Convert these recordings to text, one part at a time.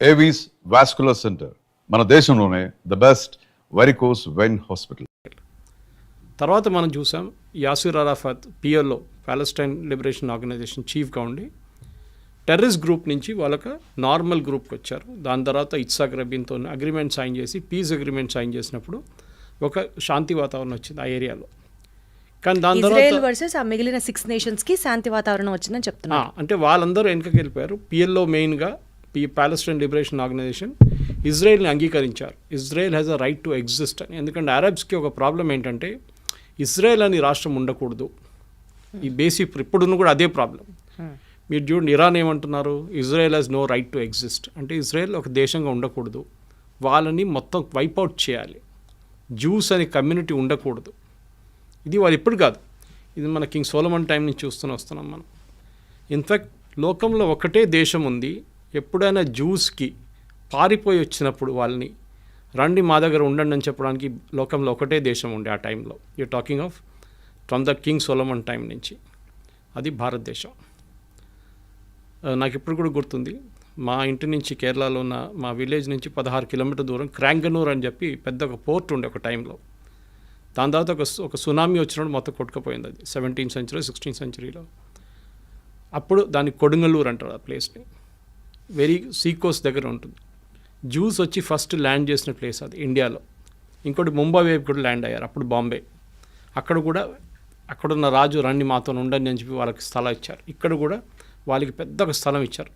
Avis vascular centre మన దేశంలోనే the best varicose vein hospital. తర్వాత మనం చూసాం Yasser Arafat PLO Palestine liberation organisation చీఫ్గా ఉండి టెర్రరిస్ట్ గ్రూప్ నుంచి వాళ్ళకి నార్మల్ గ్రూప్కి వచ్చారు. దాని తర్వాత ఇత్సాక్ రబీన్తో అగ్రిమెంట్ సైన్ చేసి పీస్ అగ్రిమెంట్ సైన్ చేసినప్పుడు ఒక శాంతి వాతావరణం వచ్చింది ఆ ఏరియాలో. కానీ దాని ఇజ్రాయెల్ వర్సెస్ ఆ మిగిలిన 6 నేషన్స్కి శాంతి వాతావరణం వచ్చిందని చెప్తున్నారు. అంటే వాళ్ళందరూ వెనకకి వెళ్ళిపోయారు. పిఎల్ఓ మెయిన్గా ప్యాలెస్టైన్ లిబరేషన్ ఆర్గనైజేషన్ ఇజ్రాయెల్ని అంగీకరించారు. Israel has a right to exist అని. ఎందుకంటే అరబ్స్కి ఒక ప్రాబ్లం ఏంటంటే ఇజ్రాయెల్ అని రాష్ట్రం ఉండకూడదు. ఈ బేసిక్ ఇప్పుడున్న కూడా అదే ప్రాబ్లం. మీరు చూడండి, ఇరాన్ ఏమంటున్నారు, Israel has no right to exist. అంటే ఇజ్రాయెల్ ఒక దేశంగా ఉండకూడదు, వాళ్ళని మొత్తం వైపౌట్ చేయాలి, జ్యూస్ అనే కమ్యూనిటీ ఉండకూడదు. ఇది వాళ్ళు ఇప్పుడు కాదు, ఇది మన కింగ్ సోలమన్ టైం నుంచి వస్తున్నాం మనం. ఇన్ఫ్యాక్ట్ లోకంలో ఒకటే దేశం ఉంది, ఎప్పుడైనా జ్యూస్కి పారిపోయి వచ్చినప్పుడు వాళ్ళని రండి మా దగ్గర ఉండండి అని చెప్పడానికి లోకంలో ఒకటే దేశం ఉండే ఆ టైంలో. You talking of from the king Solomon time నుంచి, అది భారతదేశం. నాకు ఇప్పుడు కూడా గుర్తుంది, మా ఇంటి నుంచి కేరళలో ఉన్న మా విలేజ్ నుంచి 16 కిలోమీటర్ దూరం క్రాంగనూర్ అని చెప్పి పెద్ద ఒక పోర్ట్ ఉండే ఒక టైంలో. దాని తర్వాత ఒక సునామీ వచ్చినప్పుడు మొత్తం కొట్టుకుపోయింది. అది 17th century 16th centuryలో. అప్పుడు దాన్ని కొడుంగలూరు అంటారు ఆ ప్లేస్ని. వెరీ సీకోస్ట్ దగ్గర ఉంటుంది. జ్యూస్ వచ్చి ఫస్ట్ ల్యాండ్ చేసిన ప్లేస్ అది ఇండియాలో. ఇంకోటి ముంబై వైపు కూడా ల్యాండ్ అయ్యారు, అప్పుడు బాంబే. అక్కడ కూడా అక్కడున్న రాజు రండి మాతో ఉండండి అని చెప్పి వాళ్ళకి స్థలం ఇచ్చారు. ఇక్కడ కూడా వాళ్ళకి పెద్ద ఒక స్థలం ఇచ్చారు.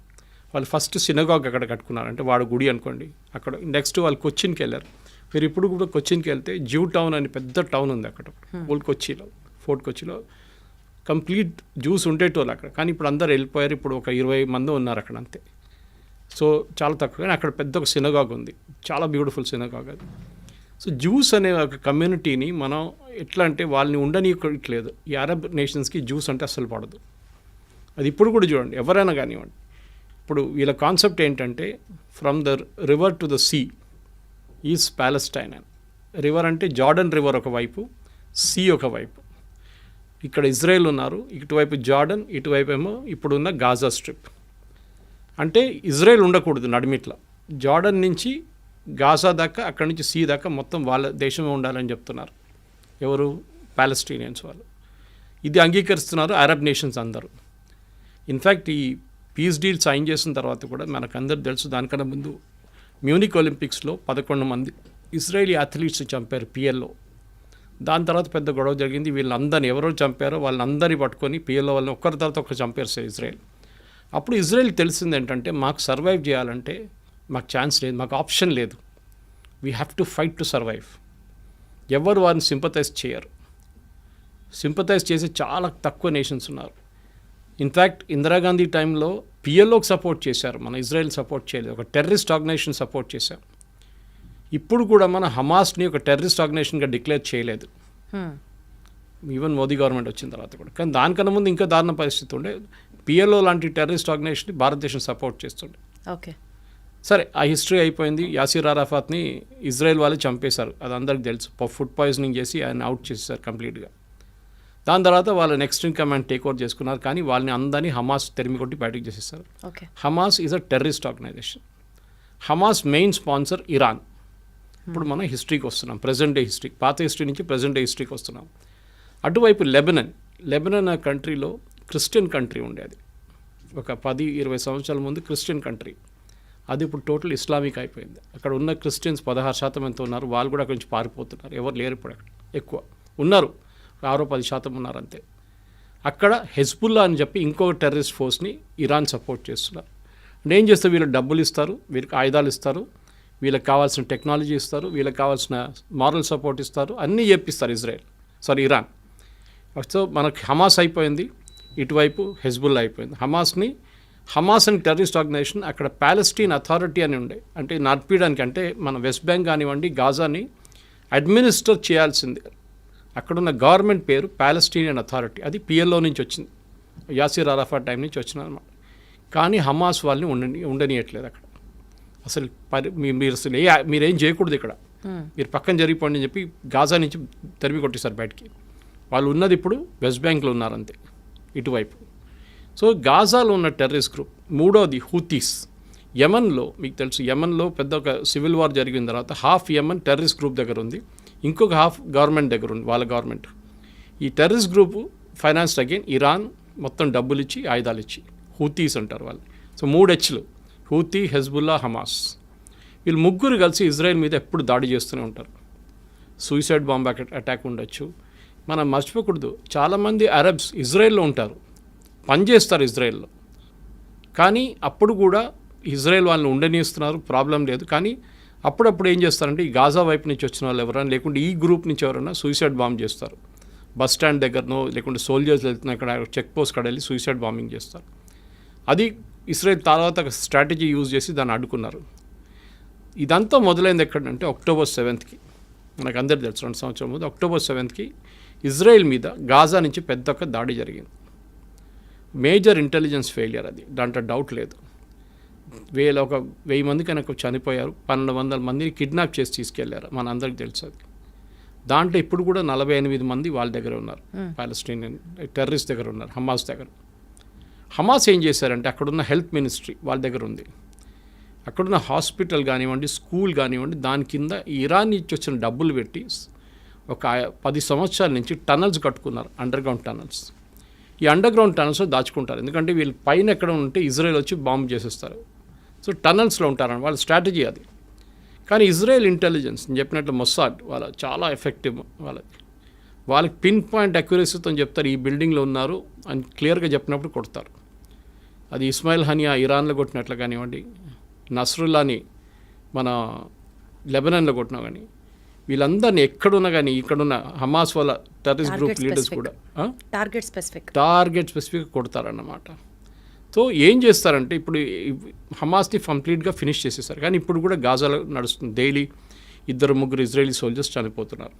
వాళ్ళు ఫస్ట్ సినగాగ్ అక్కడ కట్టుకున్నారు, అంటే వాడు గుడి అనుకోండి. అక్కడ నెక్స్ట్ వాళ్ళు కొచ్చిన్కి వెళ్ళారు. మీరు ఇప్పుడు కూడా కొచ్చిన్కి వెళ్తే జ్యూ టౌన్ అని పెద్ద టౌన్ ఉంది అక్కడ ఓల్డ్ కొచ్చిలో, ఫోర్ట్ కొచ్చిలో. కంప్లీట్ జ్యూస్ ఉండేటోళ్ళు అక్కడ, కానీ ఇప్పుడు అందరు వెళ్ళిపోయారు. ఇప్పుడు ఒక 20 మంది ఉన్నారు అక్కడ అంతే. సో చాలా తక్కువ, కానీ అక్కడ పెద్ద ఒక సినగాగ్ ఉంది, చాలా బ్యూటిఫుల్ సినగాగ్ అది. సో జ్యూస్ అనే ఒక కమ్యూనిటీని మనం ఎట్లా అంటే వాళ్ళని ఉండనీయట్లేదు. ఈ అరబ్ నేషన్స్కి జ్యూస్ అంటే అస్సలు పడదు. అది ఇప్పుడు కూడా చూడండి, ఎవరైనా కానివ్వండి. ఇప్పుడు వీళ్ళ కాన్సెప్ట్ ఏంటంటే from the river to the sea is Palestine అని. రివర్ అంటే జార్డన్ రివర్ ఒకవైపు, సీ ఒకవైపు. ఇక్కడ ఇజ్రాయెల్ ఉన్నారు, ఇటువైపు జార్డన్, ఇటువైపు ఏమో ఇప్పుడున్న గాజా స్ట్రిప్. అంటే ఇజ్రాయెల్ ఉండకూడదు నడిమిట్ల, జార్డన్ నుంచి గాజా దాకా, అక్కడి నుంచి సీ దాకా మొత్తం వాళ్ళ దేశమే ఉండాలని చెప్తున్నారు. ఎవరు? ప్యాలెస్టీనియన్స్ వాళ్ళు. ఇది అంగీకరిస్తున్నారు అరబ్ నేషన్స్ అందరూ. ఇన్ఫ్యాక్ట్ ఈ పీస్ డీల్ సైన్ చేసిన తర్వాత కూడా మనకందరూ తెలుసు, దానికన్నా ముందు మ్యూనిక్ ఒలింపిక్స్లో 11 మంది ఇజ్రాయేలీ అథ్లీట్స్ చంపారు పిఎల్ఓ. దాని తర్వాత పెద్ద గొడవ జరిగింది. వీళ్ళందరినీ ఎవరో చంపారో వాళ్ళందరినీ పట్టుకొని పిఎల్ఓ వాళ్ళని ఒక్కరి తర్వాత ఒకరు చంపారు సార్ ఇజ్రాయెల్. అప్పుడు ఇజ్రాయెల్ తెలిసింది ఏంటంటే మాకు సర్వైవ్ చేయాలంటే మాకు ఛాన్స్ లేదు, మాకు ఆప్షన్ లేదు, we have to fight to survive. ఎవరు వారిని సింపథైజ్ చేయరు. సింపథైజ్ చేసే చాలా తక్కువ నేషన్స్ ఉన్నారు. ఇన్ఫ్యాక్ట్ ఇందిరాగాంధీ టైంలో పిఎల్ఓకి సపోర్ట్ చేశారు, మన ఇజ్రాయెల్ సపోర్ట్ చేయలేదు. ఒక టెర్రరిస్ట్ ఆర్గనైజేషన్ సపోర్ట్ చేశాం. ఇప్పుడు కూడా మన హమాస్ని ఒక టెర్రరిస్ట్ ఆర్గనైజేషన్గా డిక్లేర్ చేయలేదు, ఈవెన్ మోదీ గవర్నమెంట్ వచ్చిన తర్వాత కూడా. కానీ దానికన్నా ముందు ఇంకా దారుణ పరిస్థితి ఉండే. పిఎల్ఓ లాంటి టెర్రరిస్ట్ ఆర్గనైజేషన్ని భారతదేశం సపోర్ట్ చేస్తుండే. ఓకే, సరే ఆ హిస్టరీ అయిపోయింది. యాసిర్ అరాఫత్ని ఇజ్రాయెల్ వాళ్ళు చంపేశారు, అది అందరికి తెలుసు. ఫుడ్ పాయిజనింగ్ చేసి ఆయన అవుట్ చేసేసారు కంప్లీట్గా. దాని తర్వాత వాళ్ళు next in command take over చేసుకున్నారు, కానీ వాళ్ళని అందరినీ హమాస్ తెరిమి కొట్టి బయటకు చేసేస్తారు. Hamas is a terrorist organisation. Hamas main sponsor Iran. ఇప్పుడు మనం హిస్టరీకి వస్తున్నాం, ప్రజెంట్ డే హిస్టరీ, పాత హిస్టరీ నుంచి ప్రజెంట్ డే హిస్టరీకి వస్తున్నాం. అటువైపు లెబనన్ ఆ కంట్రీలో క్రిస్టియన్ కంట్రీ ఉండేది. ఒక 10-20 సంవత్సరాల ముందు క్రిస్టియన్ కంట్రీ, అది ఇప్పుడు టోటల్ ఇస్లామిక్ అయిపోయింది. అక్కడ ఉన్న క్రిస్టియన్స్ 16% ఎంత ఉన్నారు, వాళ్ళు కూడా అక్కడి నుంచి పారిపోతున్నారు. ఎవరు లేరు ఇప్పుడు అక్కడ, ఎక్కువ ఉన్నారు 6-10% ఉన్నారు అంతే. అక్కడ హెజ్బుల్లా అని చెప్పి ఇంకొక టెర్రరిస్ట్ ఫోర్స్ని ఇరాన్ సపోర్ట్ చేస్తున్నారు. అంటే ఏం చేస్తారు, వీళ్ళకి డబ్బులు ఇస్తారు, వీళ్ళకి ఆయుధాలు ఇస్తారు, వీళ్ళకి కావాల్సిన టెక్నాలజీ ఇస్తారు, వీళ్ళకి కావాల్సిన మారల్ సపోర్ట్ ఇస్తారు, అన్నీ చెప్పిస్తారు ఇరాన్. సో మనకి హమాస్ అయిపోయింది, ఇటువైపు హెజ్బుల్లా అయిపోయింది. హమాస్ అని టెర్రరిస్ట్ ఆర్గనైజేషన్ అక్కడ ప్యాలెస్టీన్ అథారిటీ అని ఉండే, అంటే నడిపించడానికి, అంటే మన వెస్ట్ బ్యాంక్ కానివ్వండి గాజాని అడ్మినిస్టర్ చేయాల్సింది. అక్కడున్న గవర్నమెంట్ పేరు ప్యాలెస్టీనియన్ అథారిటీ, అది పిఎల్ఓ నుంచి వచ్చింది, యాసిర్ అరాఫత్ టైం నుంచి వచ్చింది అనమాట. కానీ హమాస్ వాళ్ళని ఉండనియట్లేదు అక్కడ అసలు. మీరు అసలు మీరేం చేయకూడదు ఇక్కడ, మీరు పక్కన జరిగిపోండి అని చెప్పి గాజా నుంచి తరిమి కొట్టేశారు బయటికి. వాళ్ళు ఉన్నది ఇప్పుడు వెస్ట్ బ్యాంక్లో ఉన్నారంతే ఇటువైపు. సో గాజాలో ఉన్న టెర్రరిస్ట్ గ్రూప్. మూడోది హూతీస్. యమన్లో మీకు తెలుసు, యమన్లో పెద్ద ఒక సివిల్ వార్ జరిగిన తర్వాత హాఫ్ యమన్ టెర్రరిస్ట్ గ్రూప్ దగ్గర ఉంది, ఇంకొక హాఫ్ గవర్నమెంట్ దగ్గర ఉంది, వాళ్ళ గవర్నమెంట్. ఈ terrorist group financed again Iran, మొత్తం డబ్బులు ఇచ్చి ఆయుధాలు ఇచ్చి, హూతీస్ అంటారు వాళ్ళు. సో 3 Hలు, హూతీ, హెజ్బుల్లా, హమాస్. వీళ్ళు ముగ్గురు కలిసి ఇజ్రాయెల్ మీద ఎప్పుడు దాడి చేస్తూనే ఉంటారు. సూసైడ్ బాంబ్ అటాక్ ఉండొచ్చు. మనం మర్చిపోకూడదు, చాలామంది అరబ్స్ ఇజ్రాయెల్లో ఉంటారు, పనిచేస్తారు ఇజ్రాయెల్లో, కానీ అప్పుడు కూడా ఇజ్రాయెల్ వాళ్ళని ఉండనిస్తున్నారు, ప్రాబ్లం లేదు. కానీ అప్పుడప్పుడు ఏం చేస్తారంటే ఈ గాజా వైపు నుంచి వచ్చిన వాళ్ళు ఎవరైనా, లేకుంటే ఈ గ్రూప్ నుంచి ఎవరైనా సూసైడ్ బాంబ్ చేస్తారు. బస్ స్టాండ్ దగ్గరనో లేకుంటే సోల్జర్స్ వెళ్తున్న ఇక్కడ చెక్ పోస్ట్ కాడ వెళ్ళి సూసైడ్ బాంబింగ్ చేస్తారు. అది ఇజ్రాయెల్ తర్వాత స్ట్రాటజీ యూజ్ చేసి దాన్ని అడ్డుకున్నారు. ఇదంతా మొదలైంది ఎక్కడంటే October 7th, మనకు అందరు తెలుసు 2 సంవత్సరాల ముందు October 7th ఇజ్రాయెల్ మీద గాజా నుంచి పెద్ద ఒక దాడి జరిగింది. మేజర్ ఇంటెలిజెన్స్ ఫెయిలియర్ అది, దాంట్లో డౌట్ లేదు. 1000 మంది కనుక చనిపోయారు, 1200 మందిని కిడ్నాప్ చేసి తీసుకెళ్లారు, మన అందరికి తెలుసు అది. దాంట్లో ఇప్పుడు కూడా 48 మంది వాళ్ళ దగ్గర ఉన్నారు, పాలస్టీనియన్ టెర్రరిస్ట్ దగ్గర ఉన్నారు, హమాస్ దగ్గర. హమాస్ ఏం చేశారంటే అక్కడున్న హెల్త్ మినిస్ట్రీ వాళ్ళ దగ్గర ఉంది, అక్కడున్న హాస్పిటల్ కానివ్వండి, స్కూల్ కానివ్వండి, దాని కింద ఇరాన్ నుంచి వచ్చిన డబ్బులు పెట్టి ఒక 10 సంవత్సరాల నుంచి టనల్స్ కట్టుకున్నారు, అండర్గ్రౌండ్ టనల్స్. ఈ అండర్గ్రౌండ్ టనల్స్లో దాచుకుంటారు, ఎందుకంటే వీళ్ళు పైన ఎక్కడ ఉంటే ఇజ్రాయెల్ వచ్చి బాంబు చేసేస్తారు. సో టనల్స్లో ఉంటారని వాళ్ళ స్ట్రాటజీ అది. కానీ ఇజ్రాయెల్ ఇంటెలిజెన్స్ నేను చెప్పినట్లు మొస్సాడ్ వాళ్ళ చాలా ఎఫెక్టివ్, వాళ్ళకి పిన్ పాయింట్ అక్యురసీతో చెప్తారు ఈ బిల్డింగ్లో ఉన్నారు అని క్లియర్గా చెప్పినప్పుడు కొడతారు. అది ఇస్మాయిల్ హనియా ఇరాన్లో కొట్టినట్లు కానివ్వండి, నస్రుల్లాని మన లెబనాన్లో కొట్టినా కానీ, వీళ్ళందరినీ ఎక్కడున్నా కానీ ఇక్కడున్న హమాస్ వాళ్ళ టెర్రరిస్ట్ గ్రూప్ లీడర్స్ కూడా టార్గెట్ స్పెసిఫిక్ కొడతారన్నమాట. సో ఏం చేస్తారంటే ఇప్పుడు హమాస్ని కంప్లీట్గా ఫినిష్ చేసేసారు, కానీ ఇప్పుడు కూడా గాజాలో నడుస్తుంది, డైలీ 2-3 ఇజ్రాయలీ సోల్జర్స్ చనిపోతున్నారు.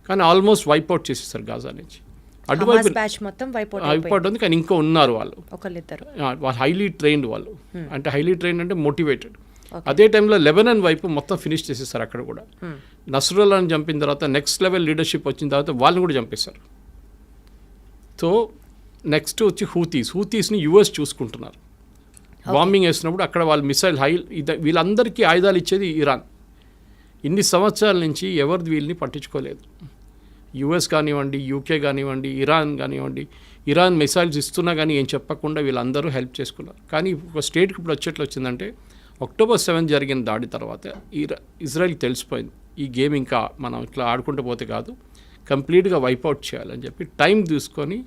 కానీ ఆల్మోస్ట్ వైప్అవుట్ చేసేసారు గాజా నుంచి. అటువైపు వైప్అవుట్ ఉంది, కానీ ఇంకా ఉన్నారు వాళ్ళు హైలీ ట్రైన్డ్ వాళ్ళు, అంటే హైలీ ట్రైన్డ్ అంటే మోటివేటెడ్. అదే టైంలో లెబనాన్ వైపు మొత్తం ఫినిష్ చేసేసారు అక్కడ కూడా. నస్రుల్లాని చంపిన తర్వాత నెక్స్ట్ లెవెల్ లీడర్షిప్ వచ్చిన తర్వాత వాళ్ళని కూడా చంపేశారు. సో నెక్స్ట్ వచ్చి హూతీస్ని US చూసుకుంటున్నారు. బాంబింగ్ వేసినప్పుడు అక్కడ వాళ్ళు మిసైల్ వీళ్ళందరికీ ఆయుధాలు ఇచ్చేది ఇరాన్. ఇన్ని సంవత్సరాల నుంచి ఎవరు వీళ్ళని పట్టించుకోలేదు. US కానివ్వండి, UK కానివ్వండి, ఇరాన్ కానివ్వండి, ఇరాన్ మిసైల్స్ ఇస్తున్నా కానీ ఏం చెప్పకుండా వీళ్ళందరూ హెల్ప్ చేసుకున్నారు. కానీ ఒక స్టేట్కి ఇప్పుడు వచ్చేట్లు వచ్చిందంటే October 7th జరిగిన దాడి తర్వాత ఇజ్రాయెల్కి తెలిసిపోయింది ఈ గేమ్ ఇంకా మనం ఇట్లా ఆడుకుంటూ పోతే కాదు, కంప్లీట్గా వైప్అవుట్ చేయాలని చెప్పి టైం తీసుకొని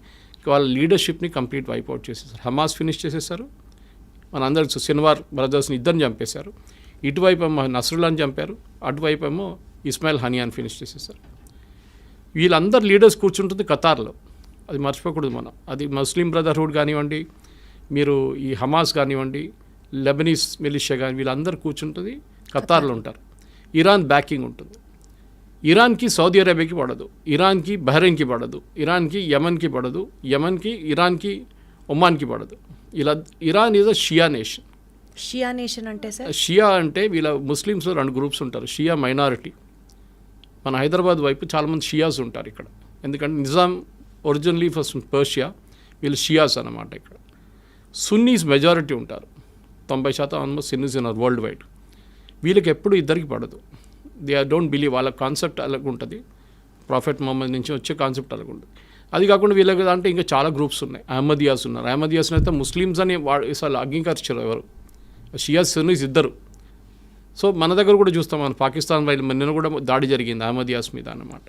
వాళ్ళ లీడర్షిప్ని కంప్లీట్ వైప్అవుట్ చేసేసారు. హమాస్ ఫినిష్ చేసేసారు, మన అందరికి సిన్వార్ బ్రదర్స్ని ఇద్దరిని చంపేశారు. ఇటువైపు ఏమో నస్రుల్లాని చంపారు, అటువైపు ఏమో ఇస్మాయిల్ హనియాని ఫినిష్ చేసేసారు. వీళ్ళందరు లీడర్స్ కూర్చుంటుంది ఖతార్లో, అది మర్చిపోకూడదు మనం. అది ముస్లిం బ్రదర్హుడ్ కానివ్వండి, మీరు ఈ హమాస్ కానివ్వండి, లెబనీస్ మిలిషియా కానీ వీళ్ళందరూ కూర్చుంటుంది ఖతార్లో ఉంటారు. ఇరాన్ బ్యాకింగ్ ఉంటుంది. ఇరాన్కి సౌదీ అరేబియాకి పడదు, ఇరాన్కి బహ్రెయిన్కి పడదు, ఇరాన్కి యమన్కి పడదు, యమన్కి ఇరాన్కి ఒమాన్కి పడదు. ఇలా Iran is a Shia nation. Shia nation అంటే సార్, షియా అంటే వీళ్ళ ముస్లిమ్స్లో 2 గ్రూప్స్ ఉంటారు. షియా మైనారిటీ, మన హైదరాబాద్ వైపు చాలామంది షియాస్ ఉంటారు ఇక్కడ, ఎందుకంటే నిజాం ఒరిజినలీ ఫస్ట్ పర్షియా, వీళ్ళు షియాస్ అన్నమాట. ఇక్కడ సున్నీస్ మెజారిటీ ఉంటారు, 90% ఆల్మోస్ట్ సున్నీస్ ఉన్నారు వరల్డ్ వైడ్. వీళ్ళకి ఎప్పుడు ఇద్దరికి పడదు, దే డోంట్ బిలీవ్, వాళ్ళ కాన్సెప్ట్ అలాగ ఉంటుంది, ప్రాఫెట్ మొహమ్మద్ నుంచి వచ్చే కాన్సెప్ట్ అలాగ ఉంటుంది. అది కాకుండా వీళ్ళకి అంటే ఇంకా చాలా గ్రూప్స్ ఉన్నాయి. అహ్మదియాస్ ఉన్నారు, అహ్మదియాస్ని అయితే ముస్లిమ్స్ అని అసలు అంగీకరించారు ఎవరు, షియాస్ సున్నీస్ ఇద్దరు. సో మన దగ్గర కూడా చూస్తాం, మన పాకిస్తాన్ వైపు నిన్న కూడా దాడి జరిగింది అహ్మదియాస్ మీద అన్నమాట.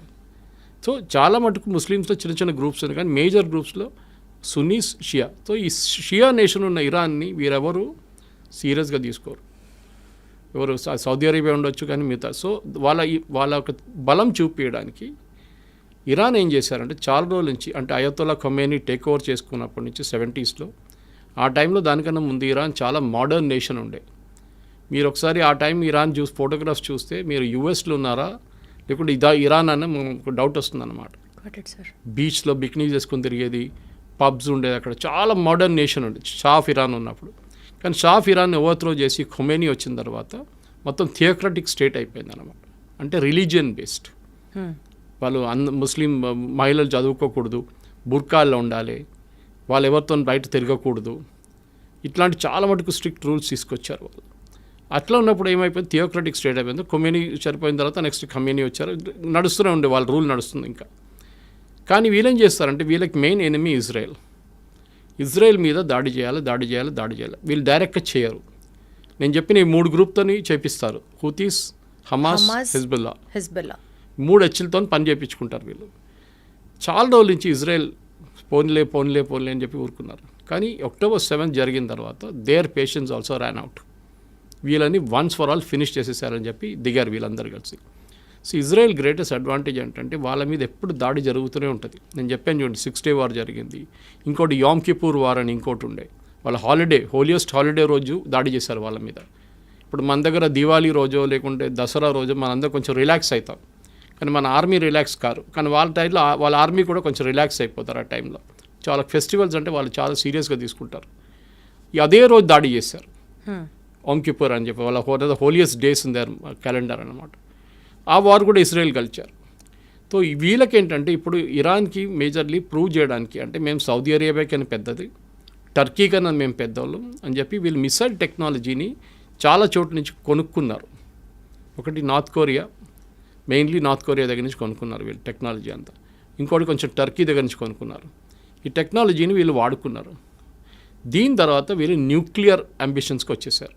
సో చాలా మటుకు ముస్లిమ్స్లో చిన్న గ్రూప్స్ ఉన్నాయి, కానీ మేజర్ గ్రూప్స్లో సున్నీస్, షియా. సో ఈ షియా నేషన్ ఉన్న ఇరాన్ని వీరెవరు సీరియస్గా తీసుకోరు. ఎవరు సౌదీ అరేబియా ఉండొచ్చు కానీ మిగతా. సో వాళ్ళ ఒక బలం చూపించడానికి ఇరాన్ ఏం చేశారంటే చాలా రోజుల నుంచి, అంటే అయతొల్లా ఖొమైనీ టేక్ ఓవర్ చేసుకున్నప్పటి నుంచి 70s ఆ టైంలో దానికన్నా ముందు ఇరాన్ చాలా మోడర్న్ నేషన్ ఉండే. మీరు ఒకసారి ఆ టైం ఇరాన్ ఫోటోగ్రాఫ్స్ చూస్తే మీరు యూఎస్లో ఉన్నారా లేకుంటే ఇరాన్ అన్న మనకు డౌట్ వస్తుందన్నమాట. బీచ్లో బికినీ చేసుకొని తిరిగేది, పబ్స్ ఉండేది, అక్కడ చాలా మోడర్న్ నేషన్ ఉండేది షా ఆఫ్ ఇరాన్ ఉన్నప్పుడు. కానీ షా ఆఫ్ ఇరాన్ ఓవర్త్రో చేసి ఖొమైనీ వచ్చిన తర్వాత మొత్తం థియోక్రటిక్ స్టేట్ అయిపోయింది అన్నమాట. అంటే రిలీజియన్ బేస్డ్, వాళ్ళు ముస్లిం మహిళలు చదువుకోకూడదు, బుర్కాల్లో ఉండాలి, వాళ్ళు ఎవరితో బయట తిరగకూడదు, ఇట్లాంటి చాలా మటుకు స్ట్రిక్ట్ రూల్స్ తీసుకొచ్చారు వాళ్ళు. అట్లా ఉన్నప్పుడు ఏమైపోయింది, థియోక్రటిక్ స్టేట్ అయిపోయింది. కొమ్యూని చనిపోయిన తర్వాత నెక్స్ట్ ఖమేనీ వచ్చారు, నడుస్తూనే ఉండే వాళ్ళ రూల్ నడుస్తుంది ఇంకా. కానీ వీళ్ళేం చేస్తారంటే వీళ్ళకి మెయిన్ ఎనిమీ ఇజ్రాయెల్ మీద దాడి చేయాలి. వీళ్ళు డైరెక్ట్గా చేయరు. నేను చెప్పిన ఈ 3 గ్రూప్తోని చేపిస్తారు, హూతీస్, హమాస్, హెజ్బుల్లా. 3 హెచ్లతో పని చేయించుకుంటారు వీళ్ళు. చాలా రోజుల నుంచి ఇజ్రాయెల్ పోన్లే అని చెప్పి ఊరుకున్నారు. కానీ October 7 జరిగిన తర్వాత their patience also ran out. వీళ్ళని వన్స్ ఫర్ ఆల్ ఫినిష్ చేసేసారని చెప్పి దిగారు వీళ్ళందరూ కలిసి. సో ఇజ్రాయెల్ గ్రేటెస్ట్ అడ్వాంటేజ్ ఏంటంటే వాళ్ళ మీద ఎప్పుడు దాడి జరుగుతూనే ఉంటుంది. నేను చెప్పాను చూడండి, 6 Day వార్ జరిగింది, ఇంకోటి యామ్ కిపూర్ వార్ అని ఇంకోటి ఉండే. వాళ్ళ హోలియెస్ట్ హాలిడే రోజు దాడి చేశారు వాళ్ళ మీద. ఇప్పుడు మన దగ్గర దివాళీ రోజో లేకుంటే దసరా రోజు మనందరం కొంచెం రిలాక్స్ అవుతాం, కానీ మన ఆర్మీ రిలాక్స్ కారు. కానీ వాళ్ళ టైంలో వాళ్ళ ఆర్మీ కూడా కొంచెం రిలాక్స్ అయిపోతారు ఆ టైంలో. చాలా ఫెస్టివల్స్ అంటే వాళ్ళు చాలా సీరియస్గా తీసుకుంటారు. అదే రోజు దాడి చేశారు, ఓమ్ కిపూర్ అని చెప్పి. వాళ్ళ holiest days in there calendar అనమాట. ఆ వార్ కూడా ఇజ్రాయెల్ గెలిచారు. సో వీళ్ళకేంటంటే ఇప్పుడు ఇరాన్కి మేజర్లీ ప్రూవ్ చేయడానికి, అంటే మేము సౌదీ అరేబియా కన్నా పెద్దది, టర్కీ కన్నా మేము పెద్దవాళ్ళం అని చెప్పి వీళ్ళు మిసైల్ టెక్నాలజీని చాలా చోట్ల నుంచి కొనుక్కున్నారు. ఒకటి మెయిన్లీ నార్త్ కొరియా దగ్గర నుంచి కొనుక్కున్నారు వీళ్ళు టెక్నాలజీ అంతా. ఇంకోటి కొంచెం టర్కీ దగ్గర నుంచి కొనుక్కున్నారు. ఈ టెక్నాలజీని వీళ్ళు వాడుకున్నారు. దీని తర్వాత వీళ్ళు న్యూక్లియర్ అంబిషన్స్కి వచ్చేసారు.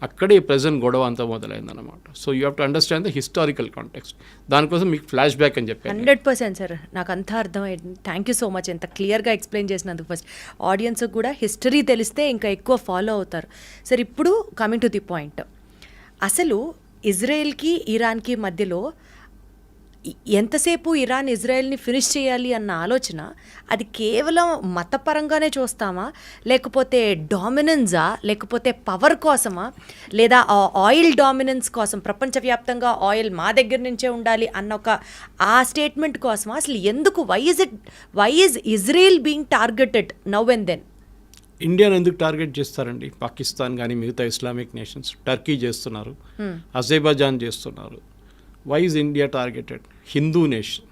అక్కడే ప్రజెంట్ గొడవ అంతా మొదలైందన్నమాట. So you have to understand the historical context. దానికోసం మీకు ఫ్లాష్ బ్యాక్ అని చెప్పాను. 100% సార్, నాకు అంతా అర్థమైంది. థ్యాంక్ యూ సో మచ్ ఎంత క్లియర్గా ఎక్స్ప్లెయిన్ చేసినందుకు. ఫస్ట్ ఆడియన్స్కి కూడా హిస్టరీ తెలిస్తే ఇంకా ఎక్కువ ఫాలో అవుతారు. సార్ ఇప్పుడు కమింగ్ టు ది పాయింట్, అసలు ఇజ్రాయెల్కి ఇరాన్కి మధ్యలో ఎంతసేపు ఇరాన్ ఇజ్రాయెల్ని ఫినిష్ చేయాలి అన్న ఆలోచన, అది కేవలం మతపరంగానే చూస్తామా, లేకపోతే డామినెన్సా, లేకపోతే పవర్ కోసమా, లేదా ఆయిల్ డామినెన్స్ కోసం, ప్రపంచవ్యాప్తంగా ఆయిల్ మా దగ్గర నుంచే ఉండాలి అన్న ఆ స్టేట్మెంట్ కోసమా? అసలు ఎందుకు, why is Israel being targeted now and then? ఇండియాను ఎందుకు టార్గెట్ చేస్తారండి? పాకిస్తాన్ కానీ మిగతా ఇస్లామిక్ నేషన్స్, టర్కీ చేస్తున్నారు, అజర్బైజాన్ చేస్తున్నారు. Why is India targeted? Hindu nation.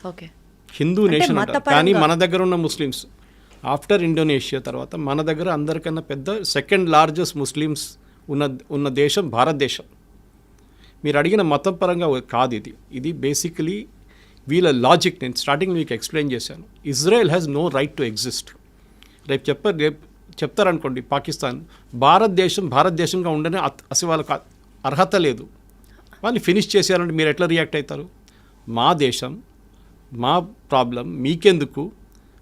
Okay, Hindu nation అంటారు. కానీ మన దగ్గర ఉన్న ముస్లిమ్స్ ఆఫ్టర్ ఇండోనేషియా తర్వాత మన దగ్గర అందరికన్నా పెద్ద సెకండ్ లార్జెస్ట్ ముస్లిమ్స్ ఉన్న దేశం భారతదేశం. మీరు అడిగిన మతం పరంగా కాదు ఇది బేసికలీ వీళ్ళ లాజిక్. నేను స్టార్టింగ్ మీకు ఎక్స్ప్లెయిన్ చేశాను. Israel has no right to exist. రేపు చెప్తారనుకోండి పాకిస్తాన్, భారతదేశంగా ఉండనే అసలు వాళ్ళకి అర్హత లేదు, వాళ్ళు ఫినిష్ చేశారంటే మీరు ఎట్లా రియాక్ట్ అవుతారు? మా దేశం, మా ప్రాబ్లం మీకెందుకు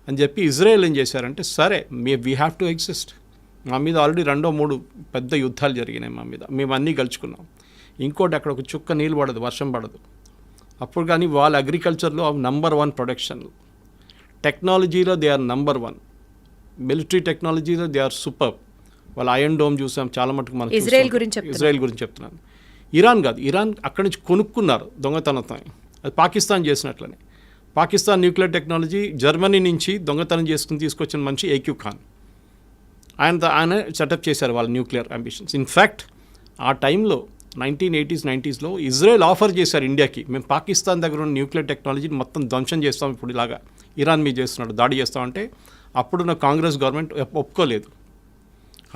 అని చెప్పి ఇజ్రాయెల్ ఏం చేశారంటే, సరే వీ హ్యావ్ టు ఎగ్జిస్ట్. మా మీద ఆల్రెడీ 2-3 పెద్ద యుద్ధాలు జరిగినాయి మా మీద, మేము అన్నీ గెలుచుకున్నాం. ఇంకోటి అక్కడ ఒక చుక్క నీళ్ళు పడదు, వర్షం పడదు. అప్పుడు కానీ వాళ్ళ అగ్రికల్చర్లో నంబర్ 1 ప్రొడక్షన్, టెక్నాలజీలో దే ఆర్ నంబర్ 1, మిలిటరీ టెక్నాలజీలో దే ఆర్ సూపర్. వాళ్ళ ఐరన్ డోమ్ చూసాం చాలా మటుకు. మనం ఇజ్రాయెల్ గురించి చెప్తున్నాను. ఇరాన్ కాదు, ఇరాన్ అక్కడి నుంచి కొనుక్కున్నారు దొంగతనంతో. అది పాకిస్తాన్ చేసినట్లనే. పాకిస్తాన్ న్యూక్లియర్ టెక్నాలజీ జర్మనీ నుంచి దొంగతనం చేసుకుని తీసుకొచ్చిన మనిషి ఏక్యూ ఖాన్. ఆయన సెటప్ చేశారు వాళ్ళ న్యూక్లియర్ అంబిషన్స్. ఇన్ఫ్యాక్ట్ ఆ టైంలో 1980s 90sలో ఇజ్రాయెల్ ఆఫర్ చేశారు ఇండియాకి, మేము పాకిస్తాన్ దగ్గర ఉన్న న్యూక్లియర్ టెక్నాలజీని మొత్తం ధ్వంసం చేస్తాం, ఇప్పుడు ఇలాగా ఇరాన్ మీద చేస్తున్నాడు, దాడి చేస్తామంటే అప్పుడున్న కాంగ్రెస్ గవర్నమెంట్ ఒప్పుకోలేదు.